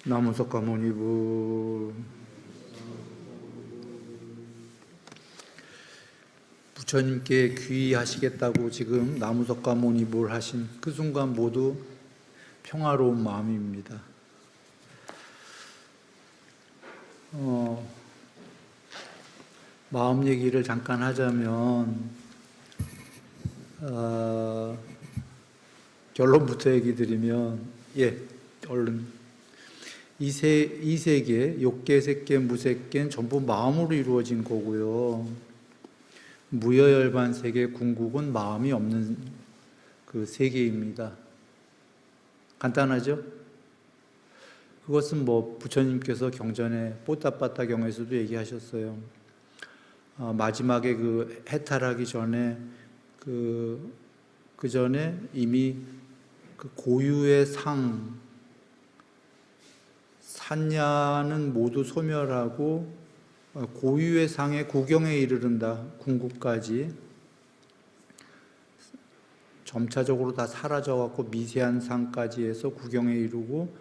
나무석가모니부 부처님께 귀의하시겠다고 지금 나무석가모니부를 하신 그 순간 모두 평화로운 마음입니다. 마음 얘기를 잠깐 하자면 결론부터 얘기 드리면 얼른 이 세계, 욕계, 색계, 무색계는 전부 마음으로 이루어진 거고요. 무여열반 세계, 궁극은 마음이 없는 그 세계입니다. 간단하죠? 그것은 부처님께서 경전에 뽀따빠따경에서도 얘기하셨어요. 마지막에 그 해탈하기 전에 그 전에 이미 그 고유의 산야는 모두 소멸하고 고유의 상의 구경에 이르른다. 궁극까지 점차적으로 다 사라져갖고 미세한 상까지 해서 구경에 이르고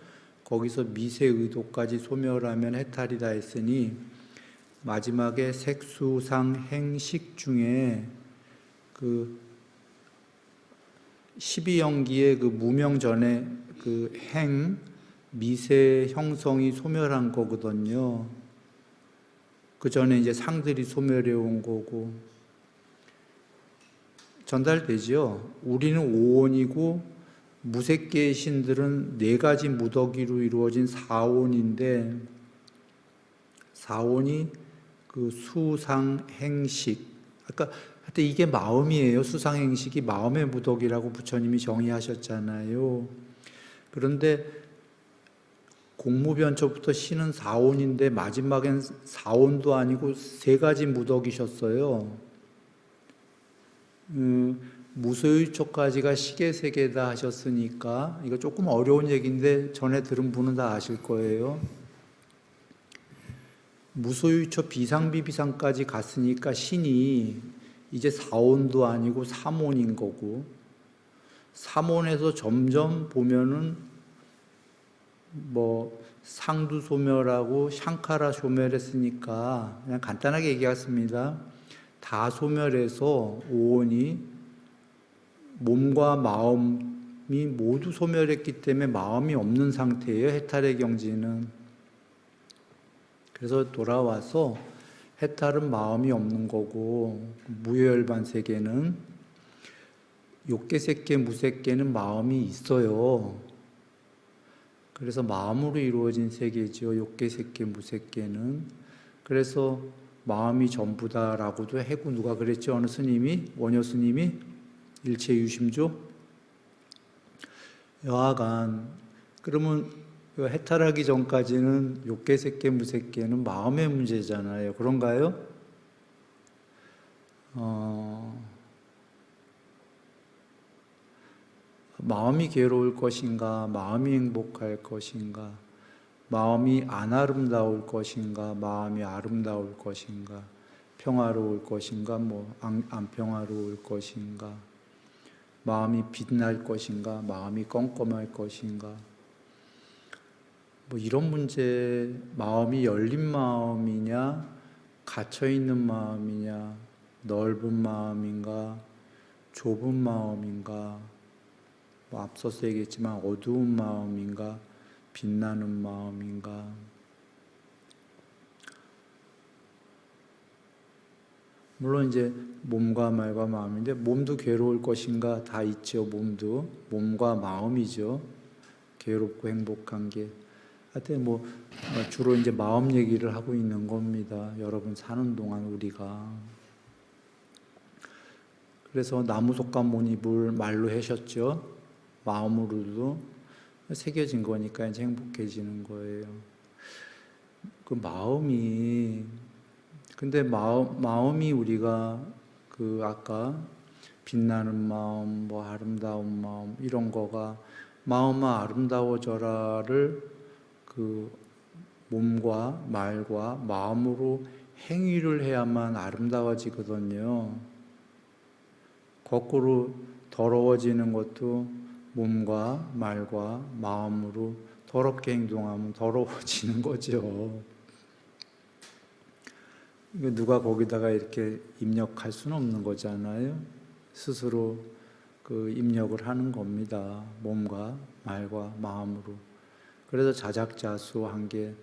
거기서 미세의도까지 소멸하면 해탈이다 했으니 마지막에 색수상 행식 중에 그 12영기의 그 무명 전에 그 미세 형성이 소멸한 거거든요. 그 전에 이제 상들이 소멸해 온 거고 전달되죠. 우리는 오온이고 무색계의 신들은 네 가지 무더기로 이루어진 사온인데 사온이 그 수상행식 아까 하여튼 이게 마음이에요. 수상행식이 마음의 무더기라고 부처님이 정의하셨잖아요. 그런데 공무변초부터 신은 사온인데 마지막엔 사온도 아니고 세 가지 무더기셨어요. 무소유초까지가 시계세계다 하셨으니까 이거 조금 어려운 얘기인데 전에 들은 분은 다 아실 거예요. 무소유초 비상비비상까지 갔으니까 신이 이제 사온도 아니고 삼온인 거고 삼온에서 점점 보면은 상두 소멸하고 샹카라 소멸했으니까 그냥 간단하게 얘기했습니다. 다 소멸해서 오온이 몸과 마음이 모두 소멸했기 때문에 마음이 없는 상태예요. 해탈의 경지는. 그래서 돌아와서 해탈은 마음이 없는 거고 무여열반 세계는 욕계, 색계, 무색계는 마음이 있어요. 그래서 마음으로 이루어진 세계죠. 욕계, 색계, 무색계는. 그래서 마음이 전부다라고도 했고 누가 그랬죠? 어느 스님이? 원효 스님이? 일체유심조? 여하간 그러면 해탈하기 전까지는 욕계, 색계, 무색계는 마음의 문제잖아요. 그런가요? 마음이 괴로울 것인가, 마음이 행복할 것인가, 마음이 안 아름다울 것인가, 마음이 아름다울 것인가, 평화로울 것인가, 안 평화로울 것인가, 마음이 빛날 것인가, 마음이 껌껌할 것인가, 이런 문제, 마음이 열린 마음이냐, 갇혀있는 마음이냐, 넓은 마음인가, 좁은 마음인가, 앞서서 얘기했지만 어두운 마음인가 빛나는 마음인가 물론 이제 몸과 말과 마음인데 몸도 괴로울 것인가 다 있죠. 몸과 마음이죠. 괴롭고 행복한 게 하여튼 주로 이제 마음 얘기를 하고 있는 겁니다. 여러분 사는 동안 우리가 그래서 나무속가모니불 말로 하셨죠. 마음으로도 새겨진 거니까 이제 행복해지는 거예요. 그 마음이 근데 마음이 우리가 아까 빛나는 마음, 아름다운 마음 이런 거가 마음아 아름다워져라를 몸과 말과 마음으로 행위를 해야만 아름다워지거든요. 거꾸로 더러워지는 것도 몸과 말과 마음으로 더럽게 행동하면 더러워지는 거죠. 누가 거기다가 이렇게 입력할 수는 없는 거잖아요. 스스로 그 입력을 하는 겁니다. 몸과 말과 마음으로. 그래서 자작자수한 게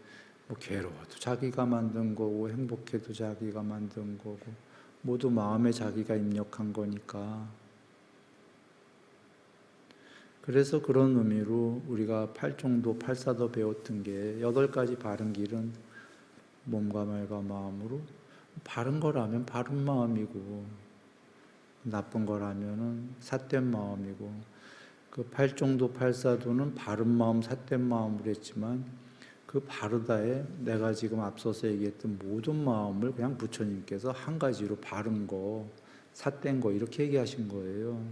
뭐 괴로워도 자기가 만든 거고 행복해도 자기가 만든 거고 모두 마음에 자기가 입력한 거니까. 그래서 그런 의미로 우리가 팔종도 팔사도 배웠던 게 8가지 바른 길은 몸과 말과 마음으로, 바른 거라면 바른 마음이고 나쁜 거라면은 삿된 마음이고, 그 팔종도 팔사도는 바른 마음 삿된 마음으로 했지만 그 바르다에 내가 지금 앞서서 얘기했던 모든 마음을 그냥 부처님께서 한 가지로 바른 거, 삿된 거 이렇게 얘기하신 거예요.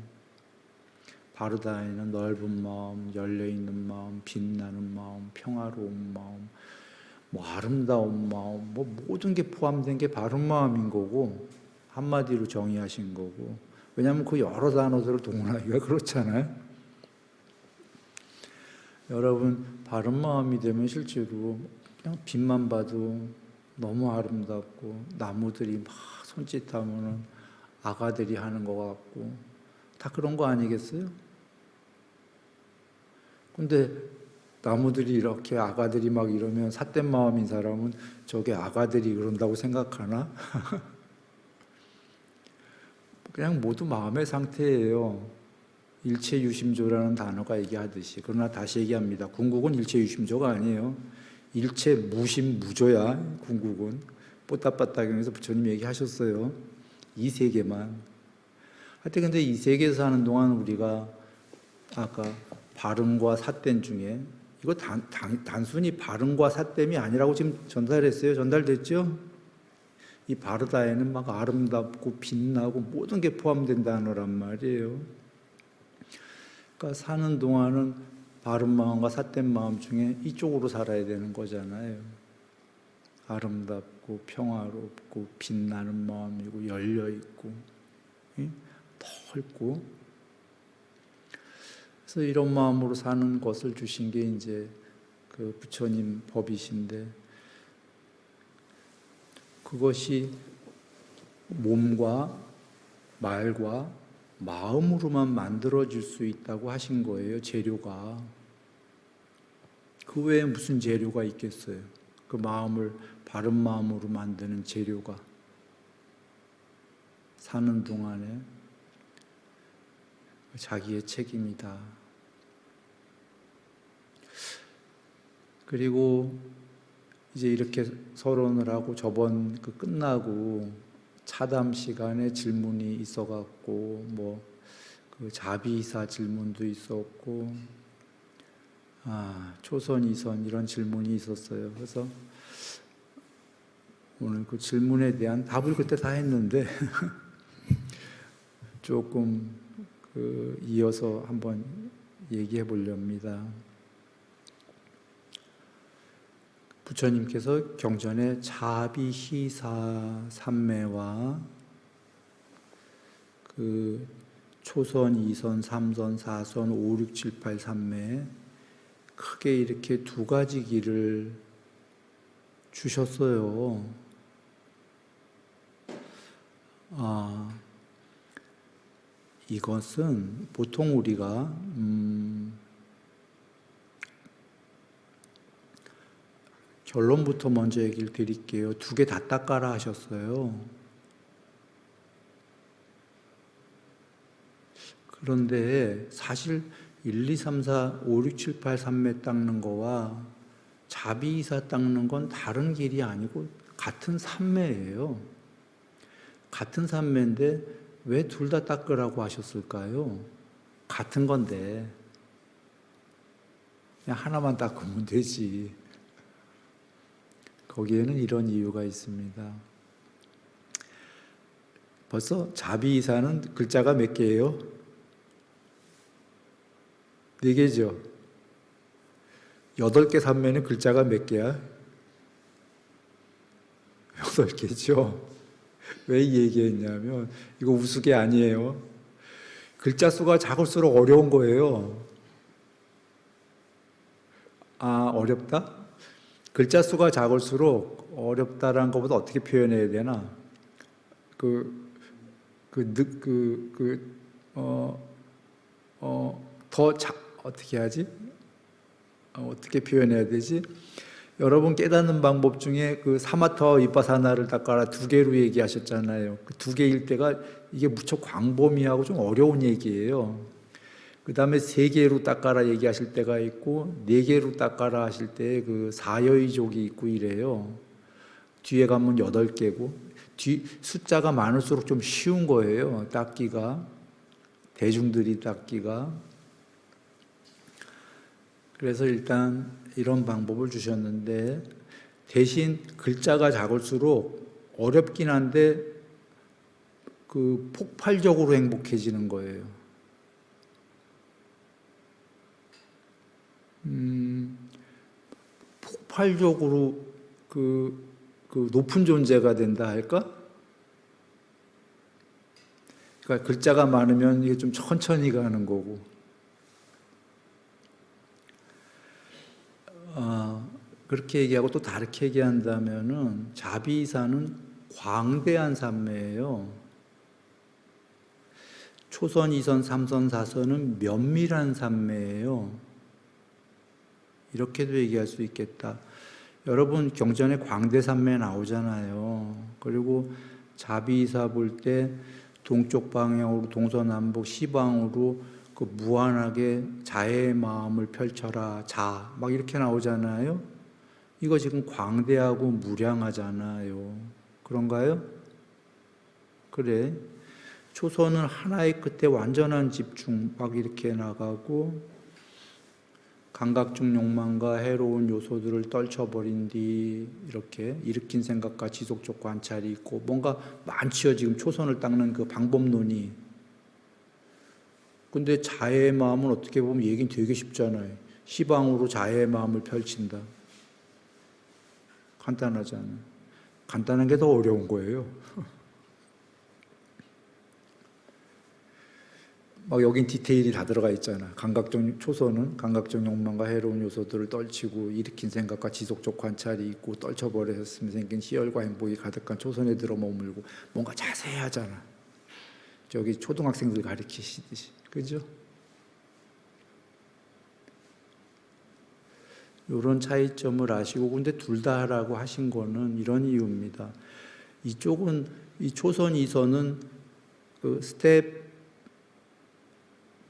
바르다에는 넓은 마음, 열려있는 마음, 빛나는 마음, 평화로운 마음, 뭐 아름다운 마음, 뭐 모든 게 포함된 게 바른 마음인 거고, 한마디로 정의하신 거고. 왜냐하면 그 여러 단어들을 동원하기가 그렇잖아요. 여러분, 바른 마음이 되면 실제로 그냥 빛만 봐도 너무 아름답고, 나무들이 막 손짓하면은 아가들이 하는 것 같고, 다 그런 거 아니겠어요? 근데 나무들이 이렇게 아가들이 막 이러면 삿된 마음인 사람은 저게 아가들이 그런다고 생각하나? 그냥 모두 마음의 상태예요. 일체유심조라는 단어가 얘기하듯이. 그러나 다시 얘기합니다. 궁극은 일체유심조가 아니에요. 일체무심무조야 궁극은. 뽀따빠따경에서 부처님 얘기하셨어요. 이 세계만. 하여튼 근데 이 세계에서 사는 동안 우리가 아까 바름과 삿됨 중에 이거 단순히 바름과 삿됨이 아니라고 지금 전달했어요. 전달됐죠? 이 바르다에는 막 아름답고 빛나고 모든 게 포함된 단어란 말이에요. 그러니까 사는 동안은 바른 마음과 삿된 마음 중에 이쪽으로 살아야 되는 거잖아요. 아름답고 평화롭고 빛나는 마음이고 열려있고 넓고. 그래서 이런 마음으로 사는 것을 주신 게 이제 그 부처님 법이신데, 그것이 몸과 말과 마음으로만 만들어질 수 있다고 하신 거예요. 재료가. 그 외에 무슨 재료가 있겠어요? 그 마음을 바른 마음으로 만드는 재료가. 사는 동안에 자기의 책임이다. 그리고 이제 이렇게 서론을 하고 저번 그 끝나고 차담 시간에 질문이 있어갖고 뭐 그 자비이사 질문도 있었고 초선 이선 이런 질문이 있었어요. 그래서 오늘 그 질문에 대한 답을 그때 다 했는데 조금 그 이어서 한번 얘기해 보렵니다. 부처님께서 경전에 자비희사 삼매와 그 초선, 이선, 삼선, 사선, 5, 6, 7, 8 삼매 크게 이렇게 2가지 길을 주셨어요. 이것은 보통 우리가 결론부터 먼저 얘기를 드릴게요. 2개 다 닦아라 하셨어요. 그런데 사실 1, 2, 3, 4, 5, 6, 7, 8, 3매 닦는 거와 자비이사 닦는 건 다른 길이 아니고 같은 삼매예요. 같은 삼매인데 왜 둘 다 닦으라고 하셨을까요? 같은 건데 그냥 하나만 닦으면 되지. 거기에는 이런 이유가 있습니다. 벌써 자비이사는 글자가 몇 개예요? 4개죠. 8개 삼매는 글자가 몇 개야? 8개죠. 왜 이 얘기했냐면 이거 우스개 아니에요. 글자 수가 작을수록 어려운 거예요. 어렵다? 글자 수가 작을수록 어렵다라는 것보다 어떻게 표현해야 되나? 어떻게 하지? 어떻게 표현해야 되지? 여러분 깨닫는 방법 중에 그 사마터 위파사나를 닦아라 2개로 얘기하셨잖아요. 그 2개일 때가 이게 무척 광범위하고 좀 어려운 얘기예요. 그 다음에 3개로 닦아라 얘기하실 때가 있고 4개로 닦아라 하실 때 그 사여의족이 있고 이래요. 뒤에 가면 8개고 숫자가 많을수록 좀 쉬운 거예요. 닦기가, 대중들이 닦기가. 그래서 일단 이런 방법을 주셨는데 대신 글자가 작을수록 어렵긴 한데 그 폭발적으로 행복해지는 거예요. 폭발적으로 그 높은 존재가 된다 할까? 그러니까 글자가 많으면 이게 좀 천천히 가는 거고. 그렇게 얘기하고 또 다르게 얘기한다면은 자비이사는 광대한 산매예요. 초선, 2선, 3선, 4선은 면밀한 산매예요. 이렇게도 얘기할 수 있겠다. 여러분 경전에 광대산매 나오잖아요. 그리고 자비이사 볼 때 동쪽 방향으로 동서남북 시방으로 그 무한하게 자애의 마음을 펼쳐라 자 막 이렇게 나오잖아요. 이거 지금 광대하고 무량하잖아요. 그런가요? 그래. 초선은 하나의 끝에 완전한 집중 막 이렇게 나가고 감각적 욕망과 해로운 요소들을 떨쳐버린 뒤 이렇게 일으킨 생각과 지속적 관찰이 있고 뭔가 많지요. 지금 초선을 닦는 그 방법론이. 근데 자애의 마음은 어떻게 보면 얘기는 되게 쉽잖아요. 시방으로 자애의 마음을 펼친다. 간단하잖아요. 간단한 게 더 어려운 거예요. 막 여긴 디테일이 다 들어가 있잖아. 감각적 초선은 감각적 욕망과 해로운 요소들을 떨치고 일으킨 생각과 지속적 관찰이 있고 떨쳐버렸으면 생긴 희열과 행복이 가득한 초선에 들어 머물고 뭔가 자세히 하잖아. 저기 초등학생들 가르치시듯이. 그죠? 이런 차이점을 아시고 근데 둘 다 하라고 하신 거는 이런 이유입니다. 이쪽은 이 초선 2선은 그 스텝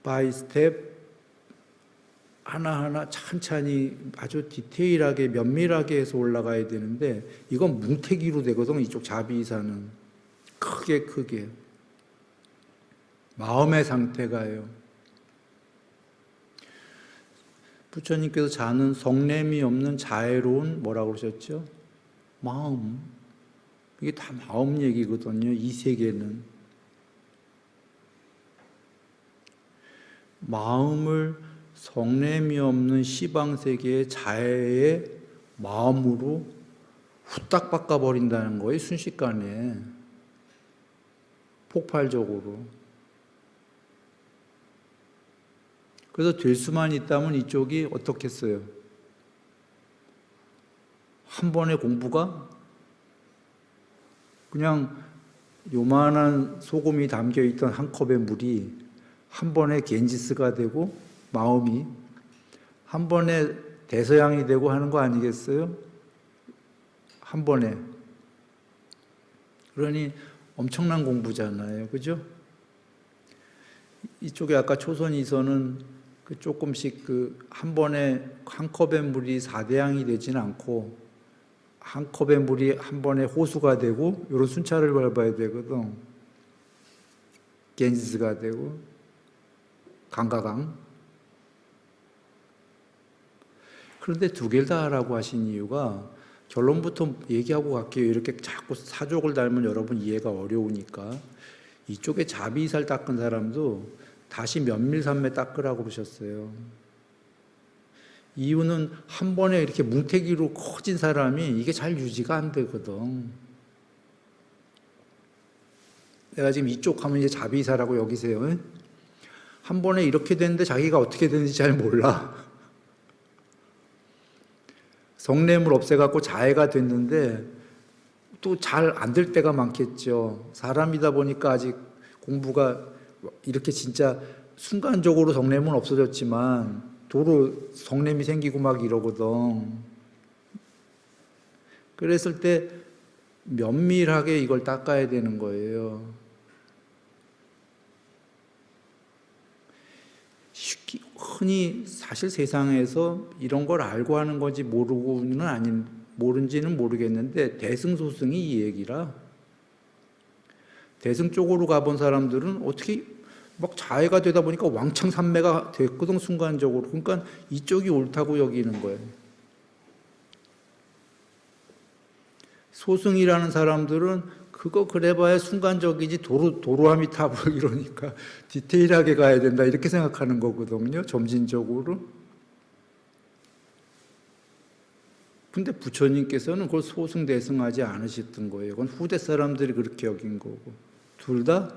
바이 스텝 하나하나 찬찬히 아주 디테일하게 면밀하게 해서 올라가야 되는데 이건 뭉태기로 되거든. 이쪽 자비이사는 크게 마음의 상태가요. 부처님께서 자는 성냄이 없는 자애로운 뭐라고 그러셨죠? 마음. 이게 다 마음 얘기거든요. 이 세계는. 마음을 성냄이 없는 시방세계의 자애의 마음으로 후딱 바꿔버린다는 거예요. 순식간에. 폭발적으로. 그래서 될 수만 있다면 이쪽이 어떻겠어요? 한 번의 공부가 그냥 요만한 소금이 담겨있던 한 컵의 물이 한 번에 겐지스가 되고 마음이 한 번에 대서양이 되고 하는 거 아니겠어요? 한 번에. 그러니 엄청난 공부잖아요. 그죠? 이쪽에 아까 초선 2선은 그 조금씩 그 한 번에 한 컵의 물이 4대양이 되지는 않고 한 컵의 물이 한 번에 호수가 되고 이런 순차를 밟아야 되거든. 겐지스가 되고 강가강. 그런데 2개를 다 하라고 하신 이유가 결론부터 얘기하고 갈게요. 이렇게 자꾸 사족을 달면 여러분 이해가 어려우니까 이쪽에 자비이사를 닦은 사람도 다시 면밀산매 닦으라고 그러셨어요. 이유는 한 번에 이렇게 뭉태기로 커진 사람이 이게 잘 유지가 안 되거든. 내가 지금 이쪽 하면 이제 자비이사라고 여기세요. 한 번에 이렇게 됐는데 자기가 어떻게 되는지 잘 몰라. 성냄을 없애갖고 자해가 됐는데 또 잘 안 될 때가 많겠죠. 사람이다 보니까 아직 공부가 이렇게 진짜 순간적으로 성냄은 없어졌지만 도로 성냄이 생기고 막 이러거든. 그랬을 때 면밀하게 이걸 닦아야 되는 거예요. 흔히 사실 세상에서 이런 걸 알고 하는 건지 모른지는 모르겠는데 대승소승이 이 얘기라. 대승 쪽으로 가본 사람들은 어떻게 막 자해가 되다 보니까 왕창 삼매가 됐거든, 순간적으로. 그러니까 이쪽이 옳다고 여기는 거예요. 소승이라는 사람들은 그거 그래봐야 순간적이지 도로함이 타고 이러니까 디테일하게 가야 된다 이렇게 생각하는 거거든요, 점진적으로. 근데 부처님께서는 그걸 소승대승하지 않으셨던 거예요. 그건 후대 사람들이 그렇게 여긴 거고. 둘 다.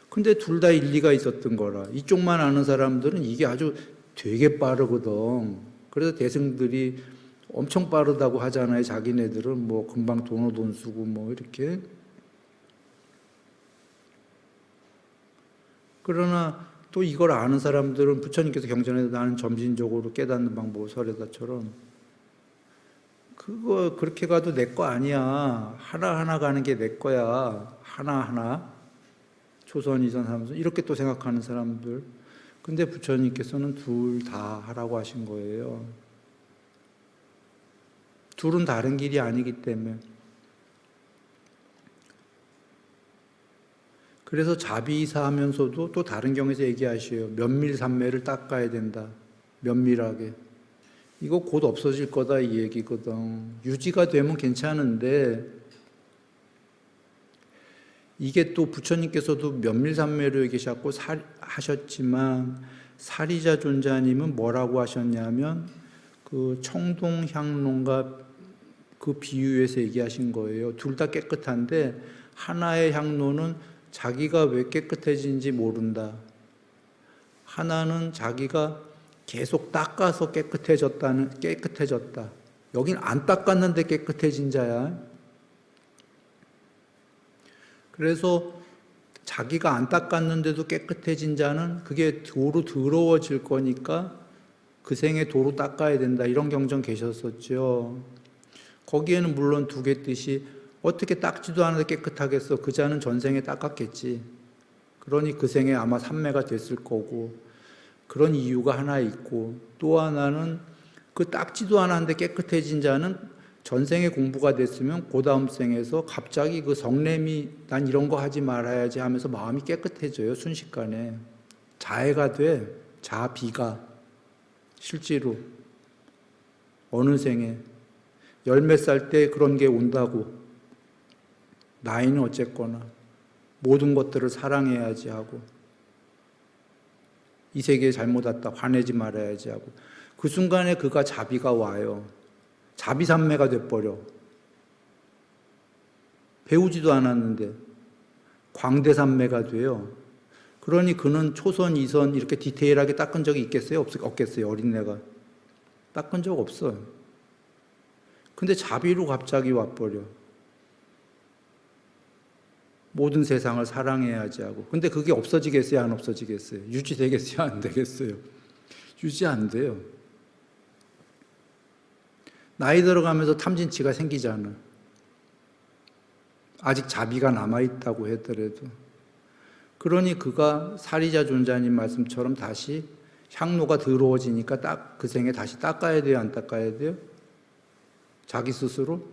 근데 둘 다 일리가 있었던 거라. 이쪽만 아는 사람들은 이게 아주 되게 빠르거든. 그래서 대승들이 엄청 빠르다고 하잖아요. 자기네들은 뭐 금방 돈 쓰고 뭐 이렇게. 그러나 또 이걸 아는 사람들은 부처님께서 경전에서 나는 점진적으로 깨닫는 방법을 설해다처럼 그거 그렇게 가도 내 거 아니야. 하나하나 가는 게 내 거야. 하나하나. 초선, 이선, 삼선 이렇게 또 생각하는 사람들. 근데 부처님께서는 둘 다 하라고 하신 거예요. 둘은 다른 길이 아니기 때문에. 그래서 자비이사 하면서도 또 다른 경에서 얘기하셔요. 면밀삼매를 닦아야 된다. 면밀하게. 이거 곧 없어질 거다 이 얘기거든. 유지가 되면 괜찮은데 이게 또 부처님께서도 면밀삼매로 얘기하셨고 하셨지만 사리자 존자님은 뭐라고 하셨냐면 그 청동향론과 그 비유에서 얘기하신 거예요. 둘 다 깨끗한데 하나의 향로는 자기가 왜 깨끗해진지 모른다. 하나는 자기가 계속 닦아서 깨끗해졌다. 여긴 안 닦았는데 깨끗해진 자야. 그래서 자기가 안 닦았는데도 깨끗해진 자는 그게 도로 더러워질 거니까 그 생에 도로 닦아야 된다. 이런 경전 계셨었죠. 거기에는 물론 두 개 뜻이 어떻게 닦지도 않아도 깨끗하겠어. 그 자는 전생에 닦았겠지. 그러니 그 생에 아마 삼매가 됐을 거고 그런 이유가 하나 있고 또 하나는 그 닦지도 않았는데 깨끗해진 자는 전생에 공부가 됐으면 그 다음 생에서 갑자기 그 성냄이 난 이런 거 하지 말아야지 하면서 마음이 깨끗해져요. 순식간에. 자해가 돼. 자비가. 실제로. 어느 생에. 열 몇 살 때 그런 게 온다고. 나이는 어쨌거나 모든 것들을 사랑해야지 하고 이 세계에 잘못 왔다 화내지 말아야지 하고 그 순간에 그가 자비가 와요. 자비삼매가 돼버려. 배우지도 않았는데 광대삼매가 돼요. 그러니 그는 초선, 이선 이렇게 디테일하게 닦은 적이 있겠어요? 없겠어요? 어린애가. 닦은 적 없어요. 근데 자비로 갑자기 와버려. 모든 세상을 사랑해야지 하고. 근데 그게 없어지겠어요? 안 없어지겠어요? 유지되겠어요? 안 되겠어요? 유지 안 돼요. 나이 들어가면서 탐진치가 생기잖아. 아직 자비가 남아있다고 하더라도. 그러니 그가 사리자 존자님 말씀처럼 다시 향로가 더러워지니까 그 생에 다시 닦아야 돼요? 안 닦아야 돼요? 자기 스스로?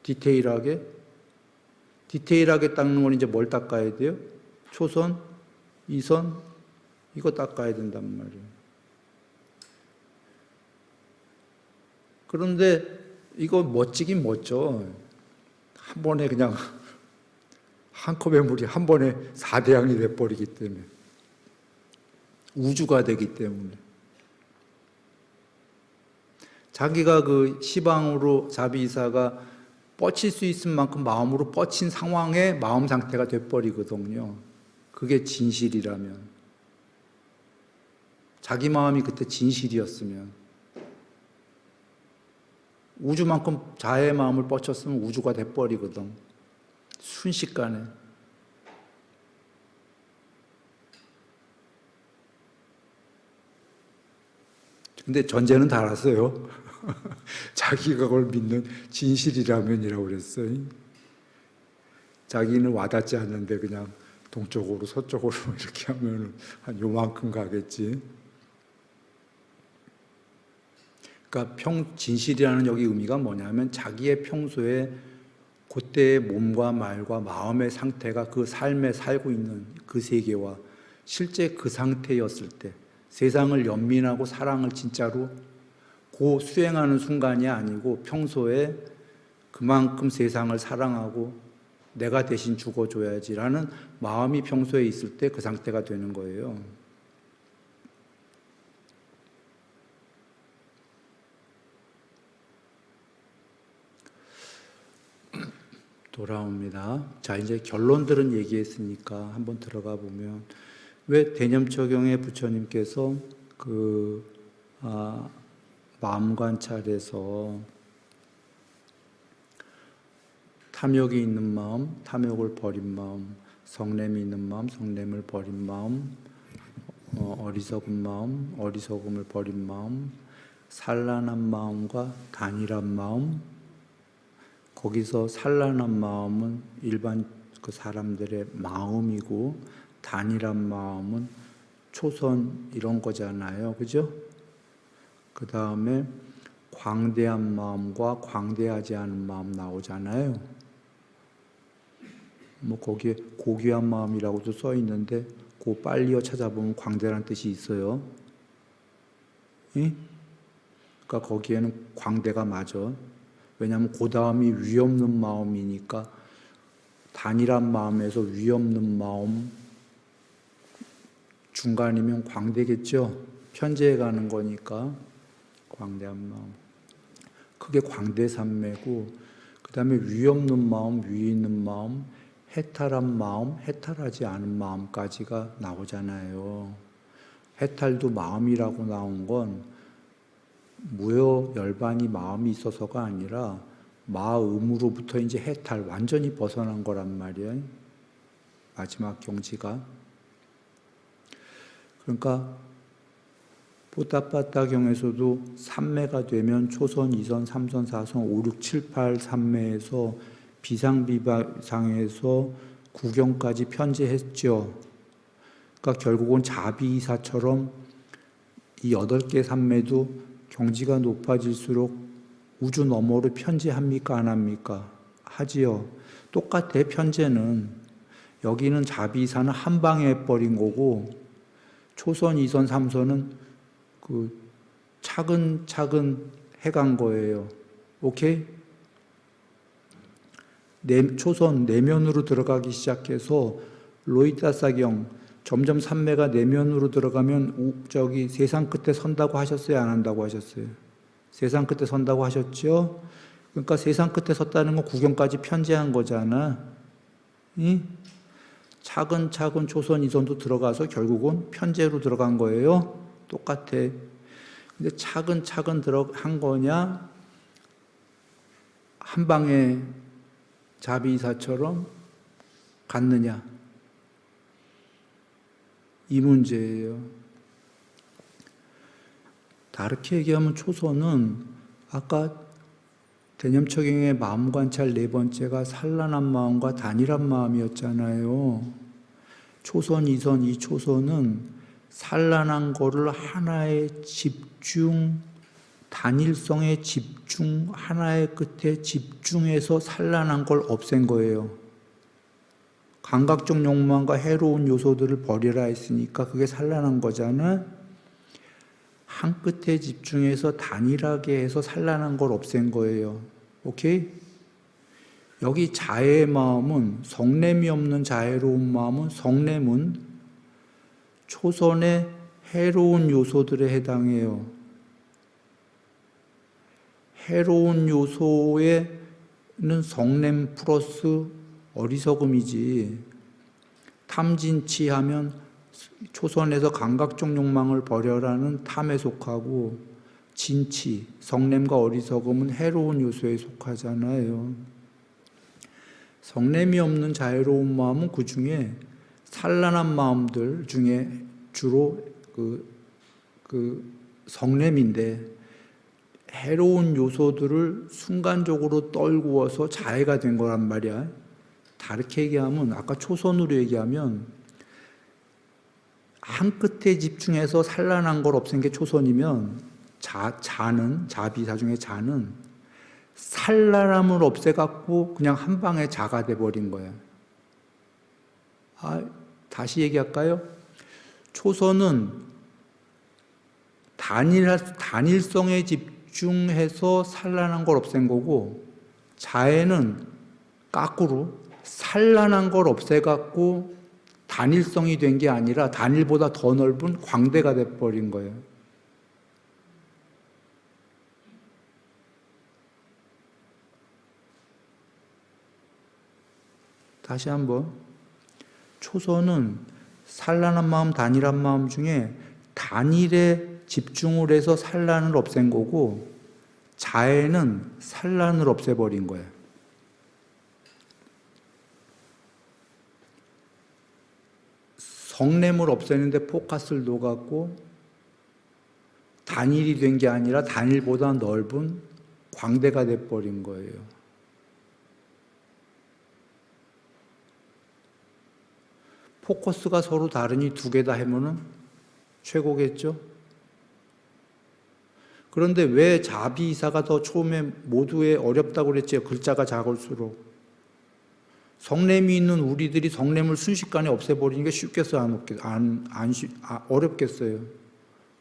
디테일하게 닦는 건 이제 뭘 닦아야 돼요? 초선, 이선, 이거 닦아야 된단 말이에요. 그런데 이거 멋지긴 멋져. 한 번에 그냥 한 컵의 물이 한 번에 4대양이 돼버리기 때문에. 우주가 되기 때문에. 자기가 그 시방으로 자비이사가 뻗칠 수 있을 만큼 마음으로 뻗친 상황의 마음 상태가 돼버리거든요. 그게 진실이라면. 자기 마음이 그때 진실이었으면, 우주만큼 자의 마음을 뻗쳤으면 우주가 돼버리거든. 순식간에. 근데 전제는 달았어요. 자기가 그걸 믿는 진실이라면이라고 그랬어요. 자기는 와닿지 않는데 그냥 동쪽으로 서쪽으로 이렇게 하면 한 요만큼 가겠지. 그러니까 진실이라는 여기 의미가 뭐냐면 자기의 평소에 그때의 몸과 말과 마음의 상태가 그 삶에 살고 있는 그 세계와 실제 그 상태였을 때 세상을 연민하고 사랑을 진짜로 그 수행하는 순간이 아니고 평소에 그만큼 세상을 사랑하고 내가 대신 죽어줘야지라는 마음이 평소에 있을 때 그 상태가 되는 거예요. 돌아옵니다. 자, 이제 결론들은 얘기했으니까 한번 들어가 보면, 왜 대념처경의 부처님께서 마음관찰에서 탐욕이 있는 마음, 탐욕을 버린 마음, 성냄이 있는 마음, 성냄을 버린 마음, 어리석은 마음, 어리석음을 버린 마음, 산란한 마음과 단일한 마음, 거기서 산란한 마음은 일반 그 사람들의 마음이고 단일한 마음은 초선 이런 거잖아요. 그죠? 그 다음에 광대한 마음과 광대하지 않은 마음 나오잖아요. 뭐 거기에 고귀한 마음이라고도 써 있는데 그 빨리어 찾아보면 광대라는 뜻이 있어요. 응? 그러니까 거기에는 광대가 맞아. 왜냐하면 그 다음이 위 없는 마음이니까 단일한 마음에서 위 없는 마음 중간이면 광대겠죠. 편재해 가는 거니까 광대한 마음. 그게 광대산매고, 그 다음에 위 없는 마음, 위 있는 마음, 해탈한 마음, 해탈하지 않은 마음까지가 나오잖아요. 해탈도 마음이라고 나온 건 무효 열반이 마음이 있어서가 아니라 마음으로부터 이제 해탈, 완전히 벗어난 거란 말이에요. 마지막 경지가. 그러니까 보따빠따경에서도 삼매가 되면 초선, 이선, 삼선, 사선, 5, 6, 7, 8 삼매에서 비상비상에서 구경까지 편제했죠. 그러니까 결국은 자비이사처럼 이 8개 삼매도 경지가 높아질수록 우주 너머로 편제합니까? 안 합니까? 하지요. 똑같아. 편제는. 여기는 자비이사는 한 방에 해버린 거고, 초선, 이선, 삼선은 그 차근차근 해간 거예요. 오케이? 초선 내면으로 들어가기 시작해서 로이타사경 점점 삼매가 내면으로 들어가면 세상 끝에 선다고 하셨어요? 안 한다고 하셨어요? 세상 끝에 선다고 하셨죠? 그러니까 세상 끝에 섰다는 건 구경까지 편제한 거잖아. 응? 차근차근 초선 이선도 들어가서 결국은 편제로 들어간 거예요. 똑같아. 근데 차근차근 들어간 거냐? 한 방에 자비이사처럼 갔느냐? 이 문제예요. 다르게 얘기하면 초선은 아까 대념처경의 마음관찰 4번째가 산란한 마음과 단일한 마음이었잖아요. 초선, 이선, 이 초선은 산란한 거를 하나의 집중, 단일성의 집중, 하나의 끝에 집중해서 산란한 걸 없앤 거예요. 감각적 욕망과 해로운 요소들을 버리라 했으니까 그게 산란한 거잖아. 한 끝에 집중해서 단일하게 해서 산란한 걸 없앤 거예요. 오케이? 여기 자애의 마음은, 성냄이 없는 자애로운 마음은, 성냄은 초선의 해로운 요소들에 해당해요. 해로운 요소에는 성냄 플러스 어리석음이지. 탐진치하면 초선에서 감각적 욕망을 버려라는 탐에 속하고, 진치, 성냄과 어리석음은 해로운 요소에 속하잖아요. 성냄이 없는 자유로운 마음은 그 중에 산란한 마음들 중에 주로 성냄인데, 해로운 요소들을 순간적으로 떨구어서 자해가 된 거란 말이야. 다르게 얘기하면, 아까 초선으로 얘기하면 한 끝에 집중해서 산란한 걸 없앤 게 초선이면, 자비사 중에 자는 산란함을 없애갖고 그냥 한 방에 자가 돼버린 거야. 다시 얘기할까요? 초선은 단일성에 집중해서 산란한 걸 없앤 거고, 자해는 거꾸로 산란한 걸 없애갖고 단일성이 된 게 아니라 단일보다 더 넓은 광대가 돼버린 거예요. 다시 한번, 초선은 산란한 마음, 단일한 마음 중에 단일에 집중을 해서 산란을 없앤 거고, 자해는 산란을 없애버린 거예요. 성냄을 없애는데 포커스를 놓았고, 단일이 된 게 아니라 단일보다 넓은 광대가 돼버린 거예요. 포커스가 서로 다르니 두 개 다 하면은 최고겠죠? 그런데 왜 자비이사가 더 처음에 모두에 어렵다고 그랬죠? 글자가 작을수록. 성냄이 있는 우리들이 성냄을 순식간에 없애버리는 게 쉽겠어요? 어렵겠어요?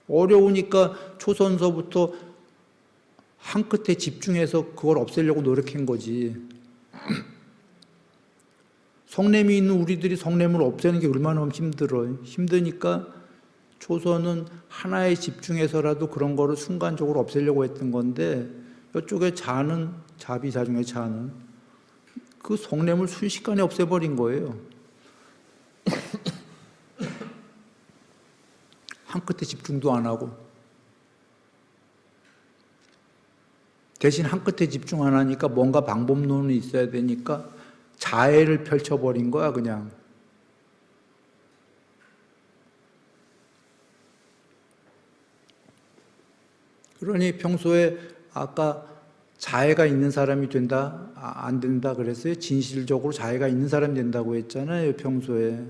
어려우니까 초선서부터 한 끝에 집중해서 그걸 없애려고 노력한 거지. 성냄이 있는 우리들이 성냄을 없애는 게 얼마나 힘들어요. 힘드니까 초선은 하나에 집중해서라도 그런 거를 순간적으로 없애려고 했던 건데, 이쪽에 자비사 중에 자는 그 성냄을 순식간에 없애버린 거예요. 한 끝에 집중도 안 하고. 대신 한 끝에 집중 안 하니까 뭔가 방법론이 있어야 되니까 자해를 펼쳐버린 거야, 그냥. 그러니 평소에 아까 자해가 있는 사람이 된다, 안 된다 그랬어요? 진실적으로 자해가 있는 사람이 된다고 했잖아요, 평소에.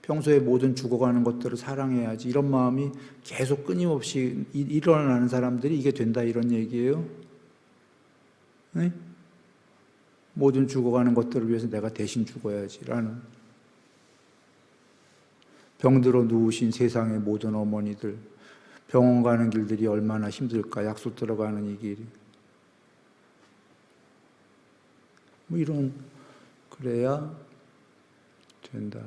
평소에 모든 죽어가는 것들을 사랑해야지. 이런 마음이 계속 끊임없이 일어나는 사람들이 이게 된다, 이런 얘기예요. 네? 모든 죽어가는 것들을 위해서 내가 대신 죽어야지라는. 병들어 누우신 세상의 모든 어머니들, 병원 가는 길들이 얼마나 힘들까, 약속 들어가는 이 길이. 뭐 이런, 그래야 된다.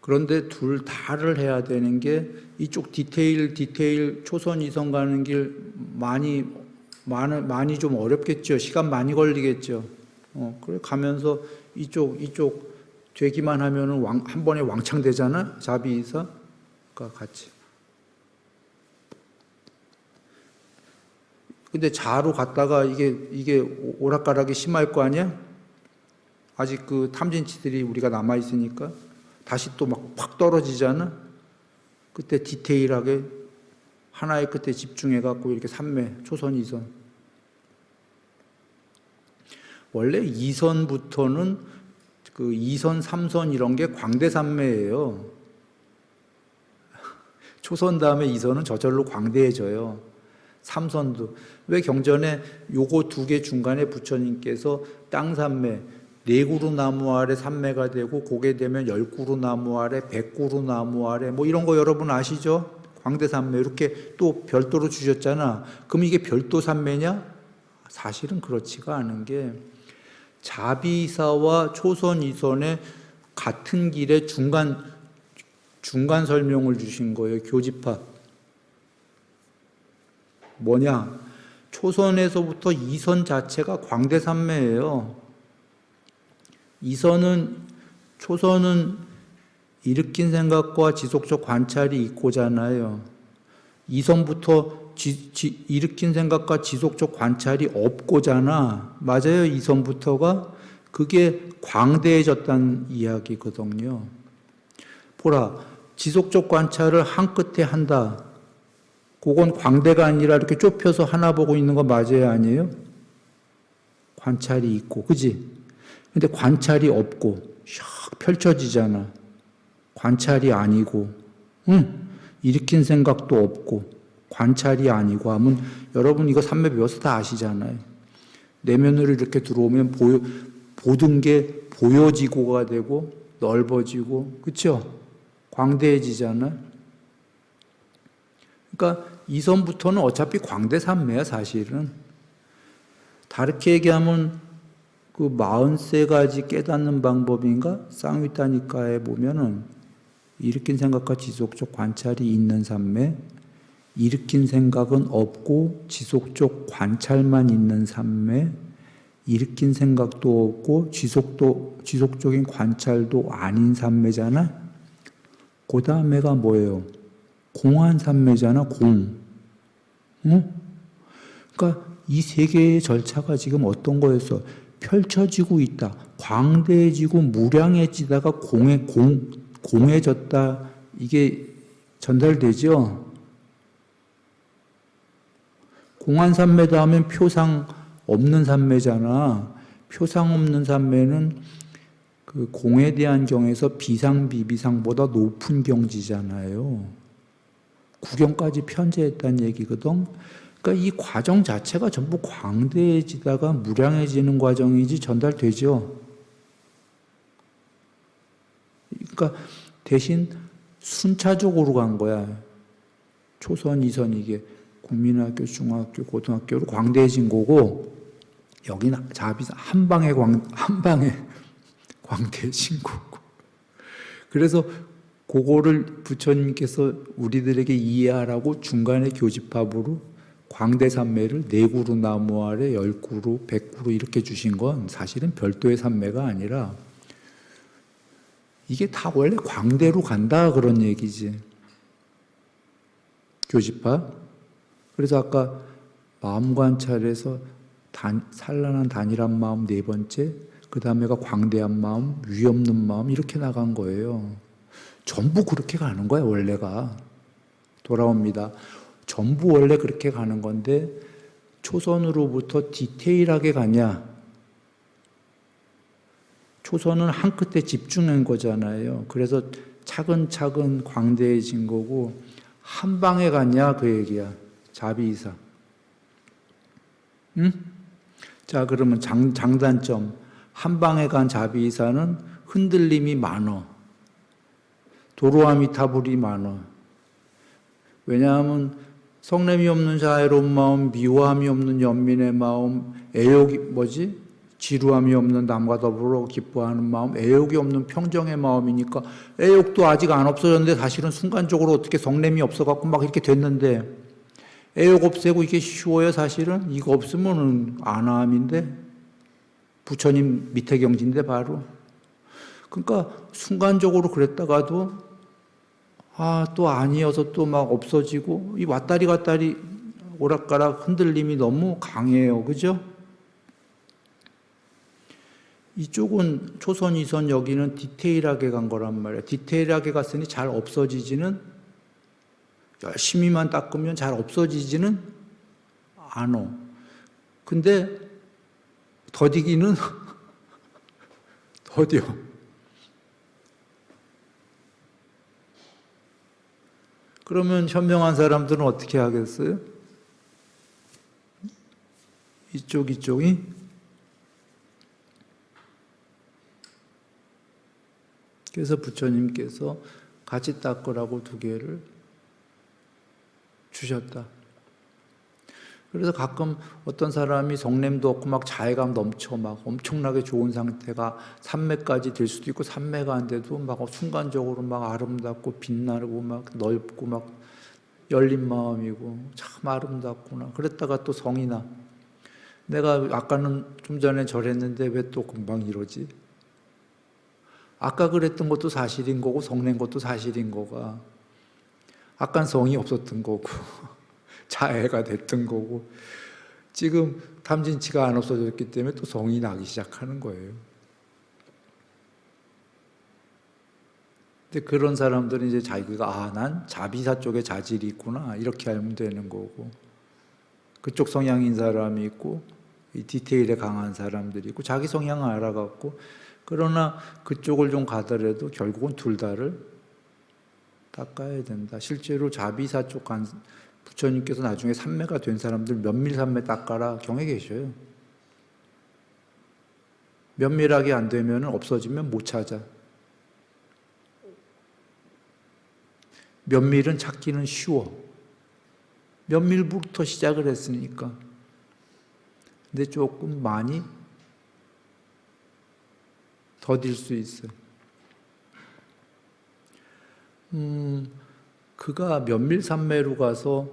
그런데 둘 다를 해야 되는 게, 이쪽 디테일 초선 이성 가는 길 많이 좀 어렵겠죠. 시간 많이 걸리겠죠. 그래 가면서 이쪽 되기만 하면은 한 번에 왕창 되잖아. 자비이사가 같이. 근데 자로 갔다가 이게 오락가락이 심할 거 아니야? 아직 그 탐진치들이 우리가 남아 있으니까 다시 또 막 확 떨어지잖아. 그때 디테일하게 하나의 끝에 집중해갖고 이렇게 삼매, 초선, 이선. 원래 2선부터는 그 2선, 3선 이런 게 광대삼매예요. 초선 다음에 2선은 저절로 광대해져요. 3선도. 왜 경전에 요거 두 개 중간에 부처님께서 땅삼매, 4그루 나무 아래 삼매가 되고, 고게 되면 10그루 나무 아래, 100그루 나무 아래, 뭐 이런 거 여러분 아시죠? 광대삼매 이렇게 또 별도로 주셨잖아. 그럼 이게 별도 삼매냐? 사실은 그렇지가 않은 게, 자비사와 초선 이선의 같은 길의 중간 설명을 주신 거예요. 교집합. 뭐냐? 초선에서부터 이선 자체가 광대삼매예요. 초선은 일으킨 생각과 지속적 관찰이 있고잖아요. 이선부터 일으킨 생각과 지속적 관찰이 없고잖아. 맞아요. 이선부터가 그게 광대해졌다는 이야기거든요. 보라, 지속적 관찰을 한 끝에 한다. 그건 광대가 아니라 이렇게 좁혀서 하나 보고 있는 거 맞아요? 아니에요? 관찰이 있고, 그지? 근데 관찰이 없고, 샥 펼쳐지잖아. 관찰이 아니고, 일으킨 생각도 없고, 관찰이 아니고 하면, 여러분 이거 삼매 배워서 다 아시잖아요. 내면으로 이렇게 들어오면 보던 게 보여지고가 되고, 넓어지고, 그쵸? 광대해지잖아. 그러니까 이선부터는 어차피 광대산매야, 사실은. 다르게 얘기하면 그 43가지 깨닫는 방법인가? 쌍위타니까에 보면은 일으킨 생각과 지속적 관찰이 있는 산매, 일으킨 생각은 없고 지속적 관찰만 있는 산매, 일으킨 생각도 없고 지속적인 관찰도 아닌 산매잖아. 그 다음에가 뭐예요? 공한산매잖아, 공. 응? 그러니까 이 세 개의 절차가 지금 어떤 거였어? 펼쳐지고 있다. 광대해지고 무량해지다가 공해졌다. 이게 전달되죠? 공한산매다 하면 표상 없는 산매잖아. 표상 없는 산매는 그 공에 대한 경에서 비상, 비비상보다 높은 경지잖아요. 구경까지 편재했다는 얘기거든. 그러니까 이 과정 자체가 전부 광대해지다가 무량해지는 과정이지 전달되죠. 그러니까 대신 순차적으로 간 거야. 초선, 이선 이게 국민학교, 중학교, 고등학교로 광대해진 거고 여기는 자비사 한 방에 광대해진 거고. 그래서 그거를 부처님께서 우리들에게 이해하라고 중간에 교집합으로 광대산매를 4그루 나무 아래 10그루, 100그루 이렇게 주신 건 사실은 별도의 산매가 아니라 이게 다 원래 광대로 간다 그런 얘기지. 교집합. 그래서 아까 마음관찰에서 산란한 단일한 마음 4번째, 그 다음에가 광대한 마음, 위없는 마음 이렇게 나간 거예요. 전부 그렇게 가는 거야, 원래가. 돌아옵니다. 전부 원래 그렇게 가는 건데 초선으로부터 디테일하게 가냐? 초선은 한 끝에 집중한 거잖아요. 그래서 차근차근 광대해진 거고 한 방에 갔냐 그 얘기야. 자비이사. 응? 자, 그러면 장단점. 한 방에 간 자비이사는 흔들림이 많어. 도로아미타불이 많어. 왜냐하면 성냄이 없는 자애로운 마음, 미워함이 없는 연민의 마음, 지루함이 없는 남과 더불어 기뻐하는 마음, 애욕이 없는 평정의 마음이니까 애욕도 아직 안 없어졌는데 사실은 순간적으로 어떻게 성냄이 없어갖고 막 이렇게 됐는데 애욕 없애고 이게 쉬워요, 사실은? 이거 없으면은 안함인데 부처님 밑에 경지인데 바로. 그러니까 순간적으로 그랬다가도 또 아니어서 또 막 없어지고 이 왔다리 갔다리 오락가락 흔들림이 너무 강해요. 그죠? 이쪽은 초선, 이선 여기는 디테일하게 간 거란 말이에요. 디테일하게 갔으니 잘 없어지지는 열심히만 닦으면 잘 없어지지는 않아. 근데 더디기는 더뎌. 그러면 현명한 사람들은 어떻게 하겠어요? 이쪽이 그래서 부처님께서 같이 닦으라고 2개를 주셨다. 그래서 가끔 어떤 사람이 성냄도 없고 막 자애감 넘쳐 막 엄청나게 좋은 상태가 삼매까지 될 수도 있고 삼매가 안 돼도 막 순간적으로 막 아름답고 빛나고 막 넓고 막 열린 마음이고 참 아름답구나. 그랬다가 또 성이 나. 내가 아까는 좀 전에 절했는데 왜 또 금방 이러지? 아까 그랬던 것도 사실인 거고 성낸 것도 사실인 거가 아까 성이 없었던 거고 자해가 됐던 거고 지금 탐진치가 안 없어졌기 때문에 또 성이 나기 시작하는 거예요. 근데 그런 사람들은 이제 자기가 난 자비사 쪽에 자질이 있구나 이렇게 알면 되는 거고 그쪽 성향인 사람이 있고 이 디테일에 강한 사람들이 있고 자기 성향을 알아갖고 그러나 그쪽을 좀 가더라도 결국은 둘 다를 닦아야 된다. 실제로 자비사 쪽 간 부처님께서 나중에 삼매가 된 사람들 면밀삼매 닦아라 경에 계셔요. 면밀하게 안 되면 없어지면 못 찾아. 면밀은 찾기는 쉬워. 면밀부터 시작을 했으니까. 근데 조금 많이 더딜 수 있어요. 그가 면밀삼매로 가서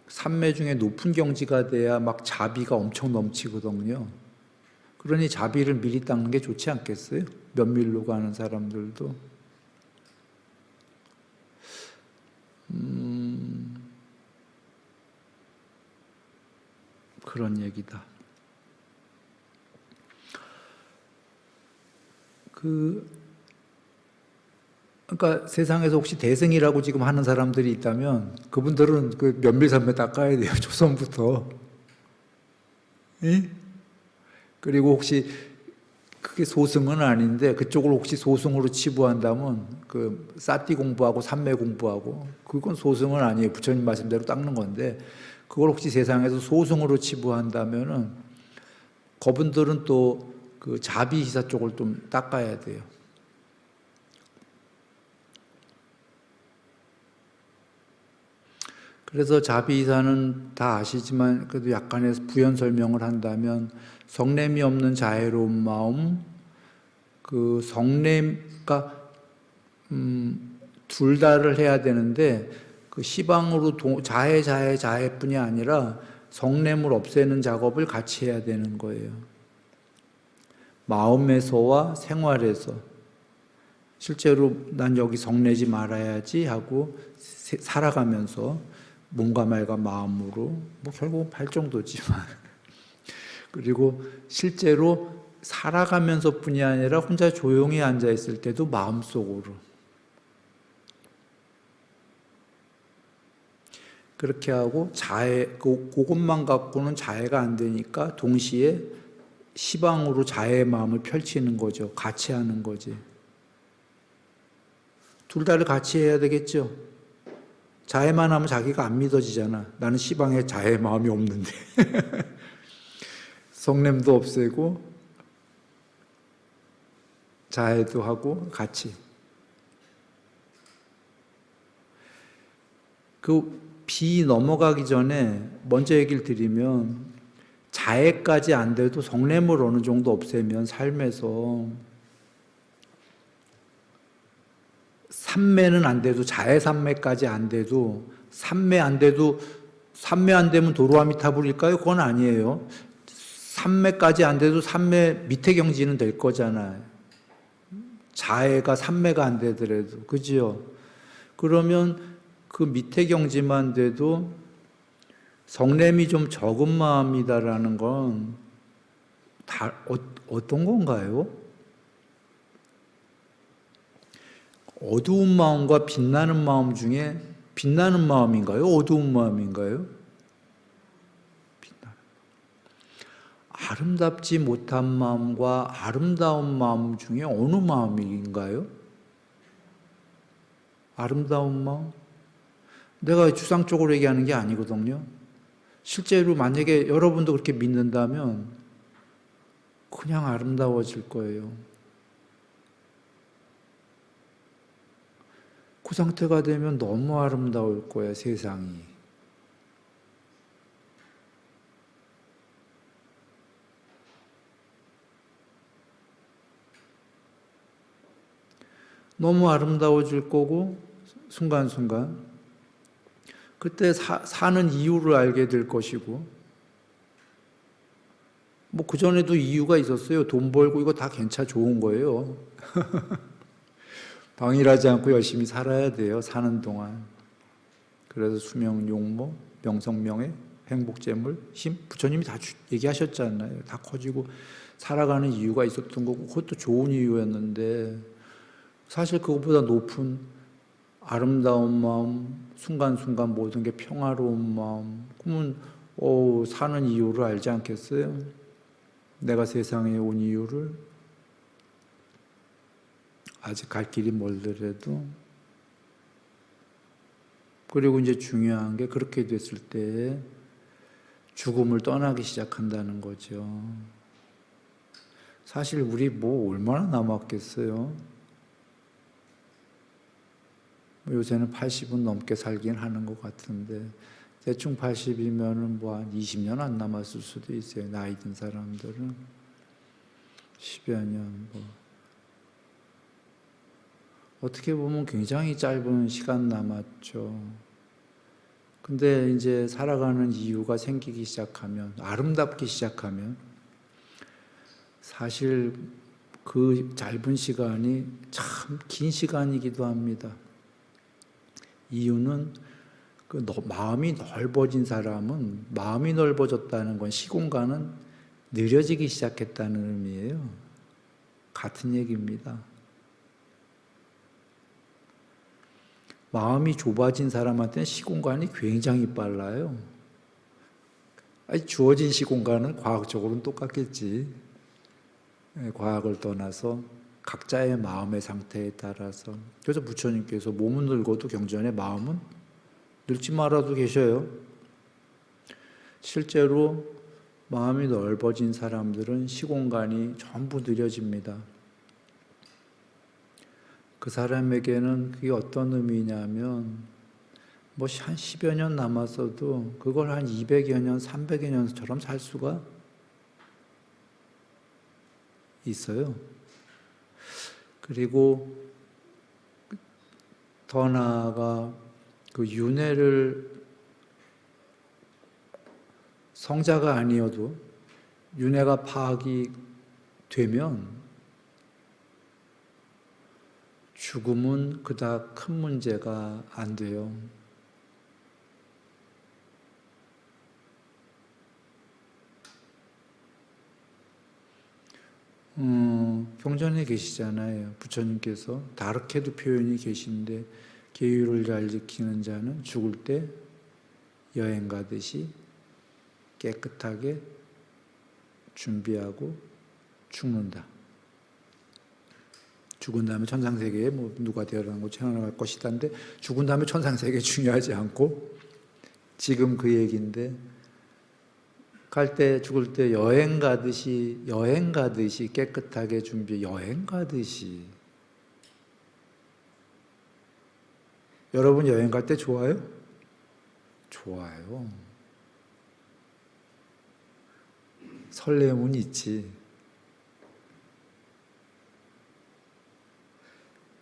삼매 중에 높은 경지가 돼야 막 자비가 엄청 넘치거든요. 그러니 자비를 미리 닦는 게 좋지 않겠어요? 면밀로 가는 사람들도. 그런 얘기다. 그러니까 세상에서 혹시 대승이라고 지금 하는 사람들이 있다면 그분들은 그 면밀삼매 닦아야 돼요. 조선부터. 예? 그리고 혹시 그게 소승은 아닌데 그쪽을 혹시 소승으로 치부한다면 그 사띠 공부하고 삼매 공부하고 그건 소승은 아니에요. 부처님 말씀대로 닦는 건데 그걸 혹시 세상에서 소승으로 치부한다면은 그분들은 또 그 자비희사 쪽을 좀 닦아야 돼요. 그래서 자비희사는 다 아시지만 그래도 약간의 부연 설명을 한다면 성냄이 없는 자애로운 마음, 그 성냄가 둘 다를 해야 되는데 그 시방으로 자해뿐이 아니라 성냄을 없애는 작업을 같이 해야 되는 거예요. 마음에서와 생활에서 실제로 난 여기 성내지 말아야지 하고 살아가면서 몸과 말과 마음으로 뭐 결국은 발 정도지만 그리고 실제로 살아가면서뿐이 아니라 혼자 조용히 앉아 있을 때도 마음속으로 그렇게 하고 자해 그것만 갖고는 자해가 안 되니까 동시에 시방으로 자해의 마음을 펼치는 거죠. 같이 하는 거지. 둘 다를 같이 해야 되겠죠. 자해만 하면 자기가 안 믿어지잖아. 나는 시방에 자해의 마음이 없는데. 성냄도 없애고 자해도 하고 같이. 그 비 넘어가기 전에 먼저 얘기를 드리면 자해까지 안 돼도 성냄을 어느 정도 없애면 삶에서 삼매는 안 돼도 자해 삼매까지 안 돼도 삼매 안 돼도 삼매 안 되면 도로아미타불일까요? 그건 아니에요. 삼매까지 안 돼도 삼매 밑에 경지는 될 거잖아요. 자해가 삼매가 안 되더라도 그지요? 그러면 그 밑에 경지만 돼도 성냄이 좀 적은 마음이다라는 건 다 어떤 건가요? 어두운 마음과 빛나는 마음 중에 빛나는 마음인가요? 어두운 마음인가요? 빛나는. 아름답지 못한 마음과 아름다운 마음 중에 어느 마음인가요? 아름다운 마음? 내가 추상적으로 얘기하는 게 아니거든요. 실제로 만약에 여러분도 그렇게 믿는다면 그냥 아름다워질 거예요. 그 상태가 되면 너무 아름다울 거야, 세상이. 너무 아름다워질 거고 순간순간 그때 사는 이유를 알게 될 것이고 뭐 그전에도 이유가 있었어요. 돈 벌고 이거 다 괜찮아 좋은 거예요. 방일하지 않고 열심히 살아야 돼요. 사는 동안. 그래서 수명, 용모, 명성, 명예, 행복, 재물, 힘, 부처님이 다 얘기하셨잖아요. 다 커지고 살아가는 이유가 있었던 거고 그것도 좋은 이유였는데 사실 그것보다 높은 아름다운 마음, 순간순간 모든 게 평화로운 마음, 그러면 사는 이유를 알지 않겠어요? 내가 세상에 온 이유를 아직 갈 길이 멀더라도. 그리고 이제 중요한 게 그렇게 됐을 때 죽음을 떠나기 시작한다는 거죠. 사실 우리 뭐 얼마나 남았겠어요? 요새는 80은 넘게 살긴 하는 것 같은데 대충 80이면은 뭐 한 20년 안 남았을 수도 있어요. 나이 든 사람들은 10여 년 뭐. 어떻게 보면 굉장히 짧은 시간 남았죠. 근데 이제 살아가는 이유가 생기기 시작하면, 아름답기 시작하면, 사실 그 짧은 시간이 참 긴 시간이기도 합니다. 이유는 그 마음이 넓어진 사람은, 마음이 넓어졌다는 건 시공간은 느려지기 시작했다는 의미예요. 같은 얘기입니다. 마음이 좁아진 사람한테는 시공간이 굉장히 빨라요. 주어진 시공간은 과학적으로는 똑같겠지. 과학을 떠나서 각자의 마음의 상태에 따라서. 그래서 부처님께서 몸은 늙어도 경전에 마음은 늙지 말아도 계셔요. 실제로 마음이 넓어진 사람들은 시공간이 전부 느려집니다. 그 사람에게는 그게 어떤 의미냐면 뭐 한 10여 년 남았어도 그걸 한 200여 년, 300여 년처럼 살 수가 있어요. 그리고 더 나아가 그 윤회를 성자가 아니어도 윤회가 파악이 되면 죽음은 그닥 큰 문제가 안 돼요. 경전에 계시잖아요. 부처님께서 다르게도 표현이 계신데 계율을 잘 지키는 자는 죽을 때 여행 가듯이 깨끗하게 준비하고 죽는다. 죽은 다음에 천상세계에 뭐 누가 되어나고 태어날 것이다는데 죽은 다음에 천상세계 중요하지 않고 지금 그 얘기인데 갈 때 죽을 때 여행 가듯이 깨끗하게 준비 여행 가듯이 여러분 여행 갈 때 좋아요? 좋아요. 설렘은 있지.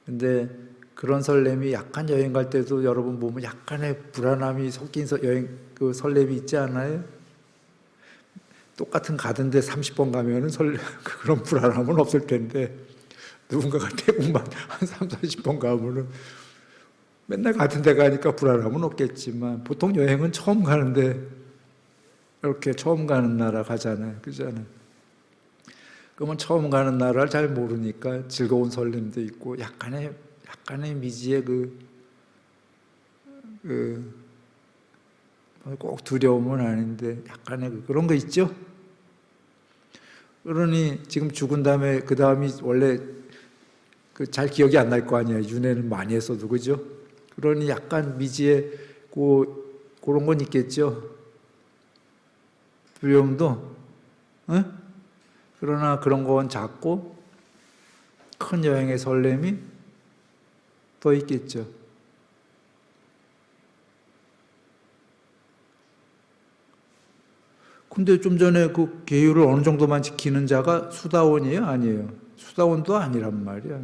근데 그런 설렘이 약간 여행 갈 때도 여러분 보면 약간의 불안함이 섞인 여행 그 설렘이 있지 않아요? 똑같은 가던데 30번 가면은 그런 불안함은 없을 텐데 누군가가 태국만 한 3, 40번 가면은 맨날 같은 데 가니까 불안함은 없겠지만 보통 여행은 처음 가는데 이렇게 처음 가는 나라 가잖아요. 그잖아요. 그러면 처음 가는 나라를 잘 모르니까 즐거운 설렘도 있고 약간의 미지의 꼭 두려움은 아닌데 약간의 그런 거 있죠? 그러니 지금 죽은 다음에 그 다음이 원래 잘 기억이 안 날 거 아니에요. 윤회는 많이 했어도 그죠? 그러니 약간 미지의 그런 건 있겠죠? 두려움도 응? 그러나 그런 건 작고 큰 여행의 설렘이 더 있겠죠. 근데 좀 전에 그 계율을 어느 정도만 지키는 자가 수다원이에요? 아니에요? 수다원도 아니란 말이야.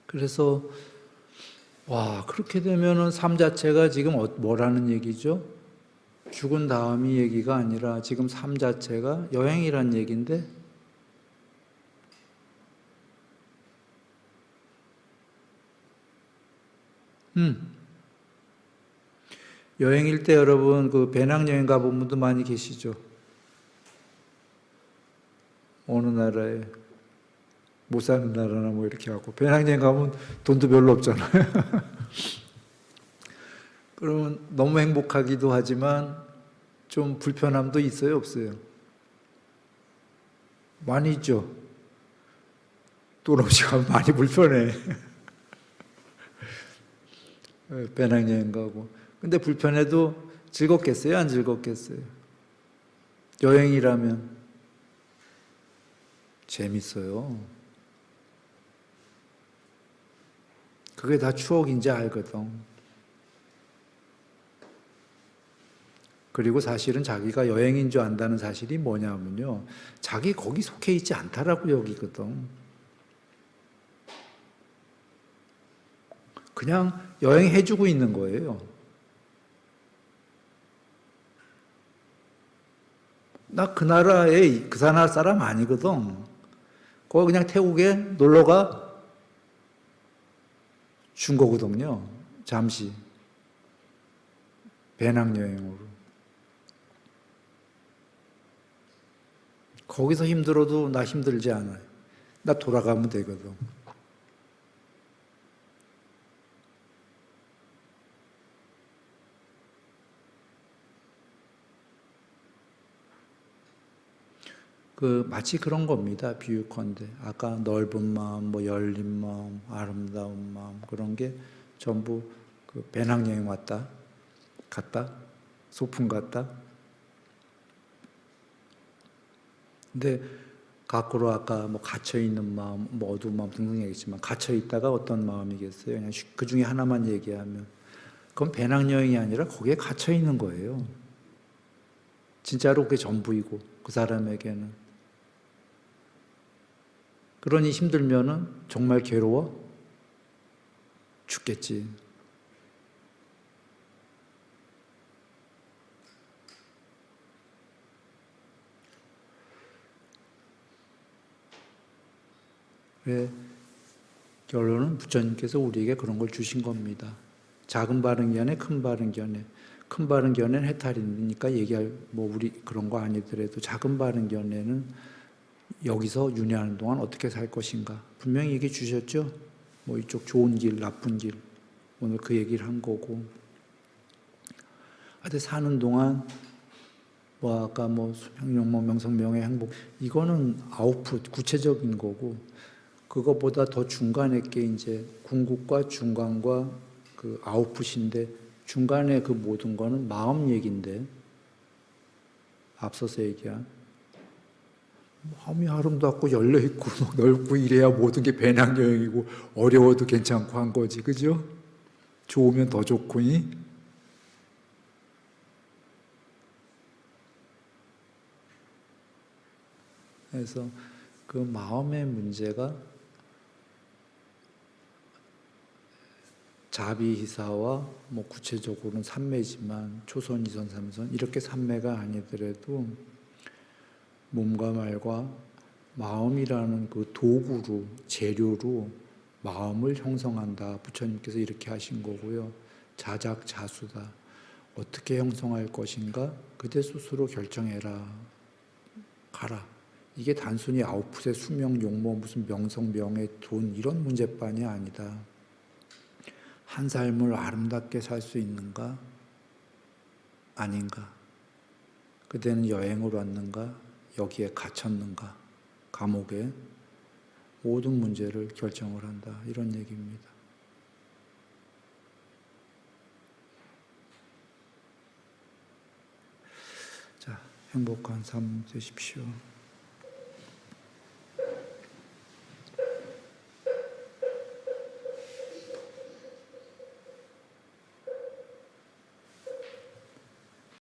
그래서 와, 그렇게 되면은 삶 자체가 지금 뭐라는 얘기죠? 죽은 다음이 얘기가 아니라 지금 삶 자체가 여행이란 얘기인데 여행일 때 여러분 그 배낭여행 가본 분도 많이 계시죠? 어느 나라에 못 사는 나라나 뭐 이렇게 하고 배낭여행 가면 돈도 별로 없잖아요. 그러면 너무 행복하기도 하지만 좀 불편함도 있어요, 없어요? 많이 있죠. 돈 없이 가면 많이 불편해. 배낭여행 가고. 근데 불편해도 즐겁겠어요, 안 즐겁겠어요? 여행이라면 재밌어요. 그게 다 추억인지 알거든. 그리고 사실은 자기가 여행인 줄 안다는 사실이 뭐냐면요. 자기 거기 속해 있지 않다라고 여기거든. 그냥 여행해주고 있는 거예요. 나 그 나라에, 그 나라 사람 아니거든. 거기 그냥 태국에 놀러가 준 거거든요. 잠시. 배낭여행으로. 거기서 힘들어도 나 힘들지 않아요. 나 돌아가면 되거든. 마치 그런 겁니다. 비유컨대. 아까 넓은 마음, 뭐 열린 마음, 아름다운 마음, 그런 게 전부 그 배낭여행 왔다, 갔다, 소풍 갔다. 근데 거꾸로 아까 뭐 갇혀있는 마음, 뭐 어두운 마음 등등 얘기했지만 갇혀있다가 어떤 마음이겠어요? 그냥 그 중에 하나만 얘기하면 그건 배낭여행이 아니라 거기에 갇혀있는 거예요. 진짜로 그게 전부이고 그 사람에게는. 그러니 힘들면은 정말 괴로워 죽겠지. 왜 결론은 부처님께서 우리에게 그런 걸 주신 겁니다. 작은 바른 견해, 큰 바른 견해. 큰 바른 견해는 해탈이니까 얘기할 뭐 우리 그런 거 아니더라도 작은 바른 견해는 여기서 윤회하는 동안 어떻게 살 것인가 분명히 얘기해 주셨죠. 뭐 이쪽 좋은 길, 나쁜 길 오늘 그 얘기를 한 거고. 하여튼 사는 동안 뭐 아까 뭐 수명용모 명성명예 행복 이거는 아웃풋 구체적인 거고. 그거보다 더 중간에 게 이제 궁극과 중간과 그 아웃풋인데 중간에 그 모든 거는 마음 얘기인데 앞서서 얘기한 마음이 아름답고 열려있고 넓고 이래야 모든 게 배낭여행이고 어려워도 괜찮고 한 거지. 그죠? 좋으면 더 좋고니. 그래서 그 마음의 문제가 자비희사와 뭐 구체적으로는 삼매지만 초선, 이선, 삼선 이렇게 삼매가 아니더라도 몸과 말과 마음이라는 그 도구로 재료로 마음을 형성한다. 부처님께서 이렇게 하신 거고요. 자작자수다. 어떻게 형성할 것인가? 그대 스스로 결정해라. 가라. 이게 단순히 아웃풋의 수명, 용모, 무슨 명성, 명예, 돈 이런 문제만이 아니다. 한 삶을 아름답게 살 수 있는가? 아닌가? 그대는 여행을 왔는가? 여기에 갇혔는가? 감옥에? 모든 문제를 결정을 한다. 이런 얘기입니다. 자, 행복한 삶 되십시오.